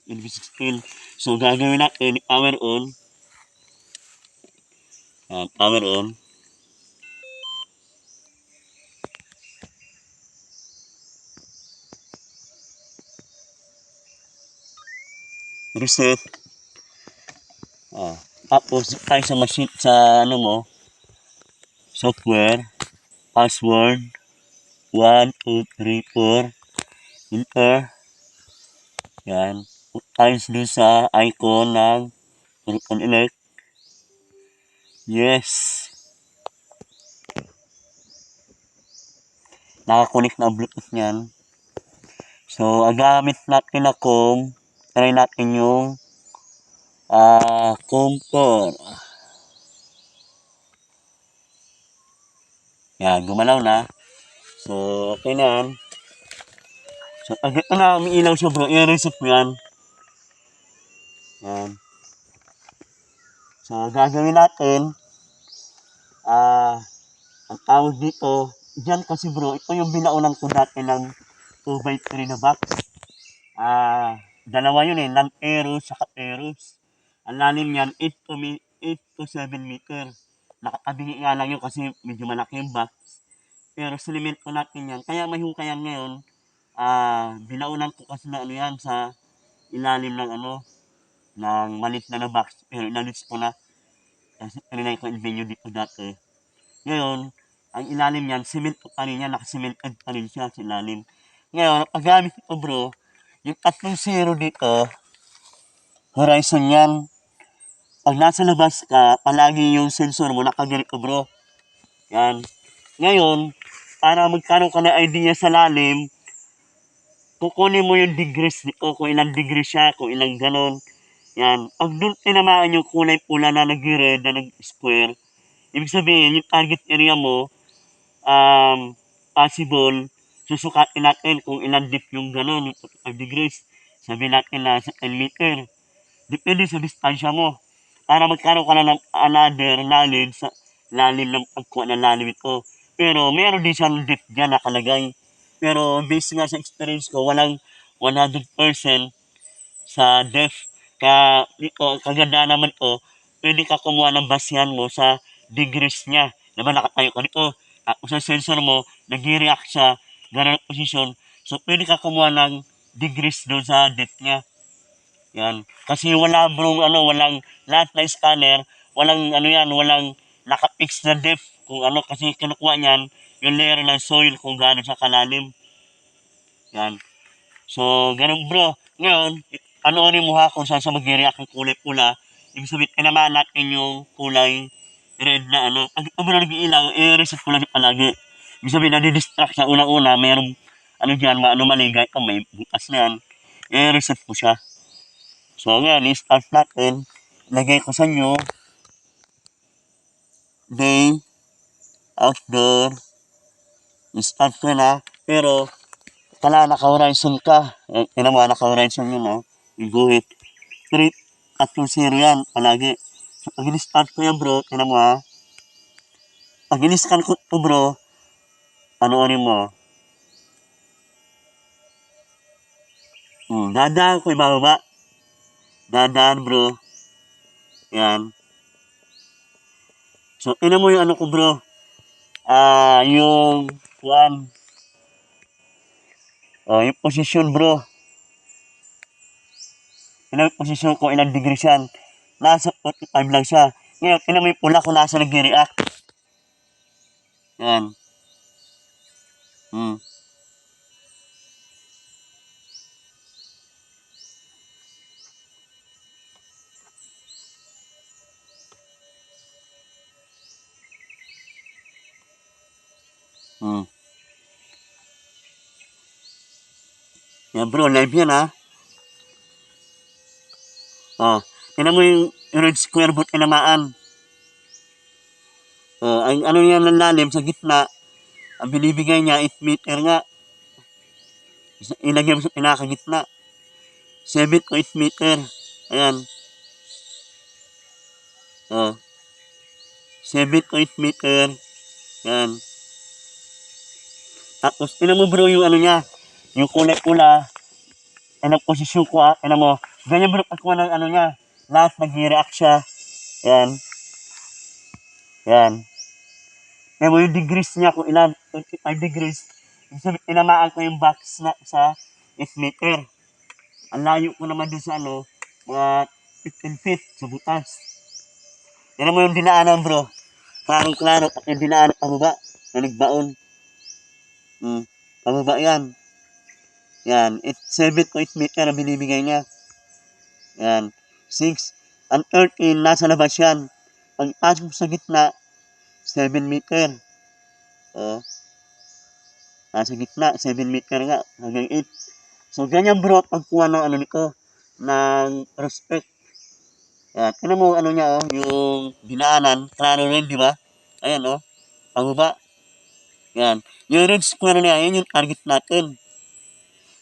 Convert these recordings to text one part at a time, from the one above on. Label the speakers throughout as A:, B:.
A: NV16. So, gagawin natin, power on. Power on. Reset. Tapos, tayo sa machine, sa ano mo, software, password, 1, 2, 3, 4, enter. Yan. Times dun sa icon ng connect. Yes. Nakakonect na ang Bluetooth niyan. So, ang gamit natin na comb, try natin yung comb 4. Yan, gumalaw na. So, okay na yan. So, pag ito na umiilaw siya bro, i-reset mo yan. Yan. So, gagawin natin, ang tawag dito, dyan kasi bro, ito yung binaunan ko dati ng 2x3 na box. Dalawa yun non-ferrous saka ferrous. Ang lalim yan, 8 to 7 meter. Nakatabingi nga lang yun kasi medyo malaki yung box. Pero silimento ko natin yan. Kaya may hukayan ngayon, binaunan ko kasi na ano yan sa ilalim ng ng malit na box. Pero inalis ko na. Kasi pinanay ko yung venue dito dati. Ngayon, ang ilalim yan, cement pa rin yan, nakasimented pa rin siya sa ilalim. Ngayon, paggamit ko bro, yung tatlong zero dito, horizon yan. Pag nasa labas ka, palagi yung sensor mo nakaganito bro. Yan. Ngayon, para magkaroon ka na idea sa lalim, kukunin mo yung degrees nito, kung ilang degrees siya, kung ilang ganon. Yan. Pag doon tinamaan yung kulay pula na nag-red, na nag-square, ibig sabihin, yung target area mo, possible, susukatin natin kung ilang deep yung gano'n, yung 45 degrees. Sabihin natin na sa 10 meter. Depende sa distansya mo. Para magkaroon ka na ng another knowledge sa lalim ng pagkuha ng lalim ito. Pero meron din siyang depth dyan nakalagay. Pero based nga sa experience ko, walang 100% sa depth. Kaya dito, ang kaganda naman ito, pwede ka kumuha ng basihan mo sa degrees niya. Diba nakatayo ka dito, tapos sa sensor mo, nag-react siya, ganun ang posisyon. So, pwede ka kumuha ng degrees doon sa depth niya. Yan. Kasi wala bro, walang, lahat na scanner, walang, walang nakapix na depth. Kung kasi kinukuha niyan, yung layer ng soil kung gaano siya kalalim. Yan. So, ganun bro. Ngayon, rin mo ha kung saan sa mag-react ang kulay pula. Ibig sabihin, tinamaan natin yung kulay red na Pag ito bro nag-iilaw, i-reset ko lang palagi. Ibig sabihin, nadi-distract siya unang-una, mayroong, dyan, maligay ka, may bukas na yan. I-reset ko siya. So, ngayon, i-start natin. Lagay ko sa inyo, day, outdoor, i-start ko na. Pero, naka-horizon ka. Tinan mo, naka-horizon yun, i-guhit. Straight, tatlong zero yan, palagi. So, pag in-start ko yan, bro, tinan mo, pag in-scan ko ito, bro, mo, dadaan ko ibababa. Dadaan, bro. Yan. So, tinan mo yung ko, bro. Yung, yung posisyon, bro. Tinan mo yung posisyon ko, ilang degrees yan. Nasa 45 lang siya. Ngayon, tinan mo yung pula kung nasa nag-react. Yan. Hmm. Hmm. Yan bro, live yan tinan mo yung red square boot tinamaan. Ang yan ng lalim sa gitna, ang binibigay niya 8 meter nga. Ilagay mo sa pinakagitna. 7 to 8 meter. Ayan. 7 to 8 meter. Ayan. Tapos, tinan mo bro yung niya. Yung kulay pula. Ang posisyon ko tinan mo. Ganyan bro, pagkuha ng ano niya, lahat nag-react siya. Yan, yan. Kaya mo yung degrees niya kung ilan, 25 degrees. Ibig sabihin, tinamaan ko yung box na sa S-meter. Ang layo ko naman dun sa ano, mga 15 feet sa butas. Yan mo yung dinaanan bro. Parang klaro, pag yung dinaanan pababa, na nagbaon. Pababa yan. Yan, 7 to 8 meter ang binibigay niya. Yan, 6. Ang 13, nasa labas yan. Pag pasok sa gitna, 7 meter. Oh, nasa gitna, 7 meter nga, hanggang 8. So, ganyan bro, pagkuha ng ano nito, ng prospect. Yan, tignan mo ano niya, oh, yung dinaanan, klaro rin, di ba? Ayan, oh, pababa. Yan, yung red square niya, yun yung target natin.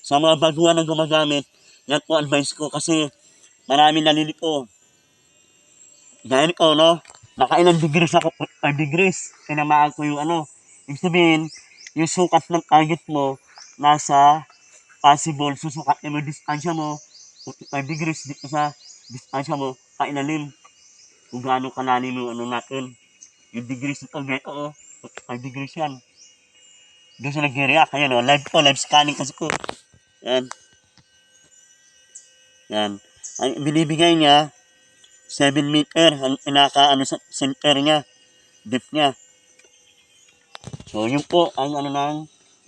A: Sa mga baguhan na gumagamit, yan po advice ko kasi marami nalilito. Dahil ko, no, nakailang degrees ako, 5 degrees, tinamaan ko yung ano. Ibig sabihin, yung sukat ng target mo, nasa possible, susukat mo yung distansya mo, 45 degrees dito sa distansya mo, pailalim. Kung gaano kalalim yung ano natin. Yung degrees nito, ganito, oh, 45 degrees yan. Doon sa nag-react, ayan, oh, live ko, live scanning kasi ko. Yan, yan. Ang binibigay niya, 7 meter, ang pinaka, ano, sa center niya, depth niya. So, yun po ang ano ng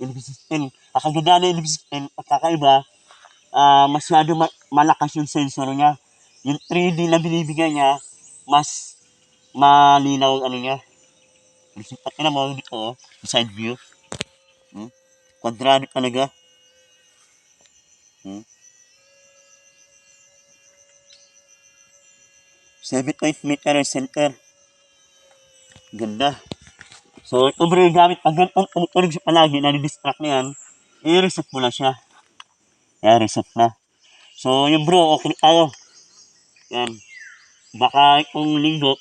A: ELV system. Ang kaganda ng ELV system at kakaiba, masyado malakas yung sensor niya. Yung 3D na binibigay niya, mas malinaw ang ano niya. Pati na mo dito, oh, side view. Quadratic talaga. 7.8 meter ang center. Ganda. So, ito bro yung gamit. Pag ganito tumutunog siya palagi, nadidistract na yan, i-reset mo na siya. Yan, reset na. So, yung bro, okay na tayo. Yan. Baka itong linggo,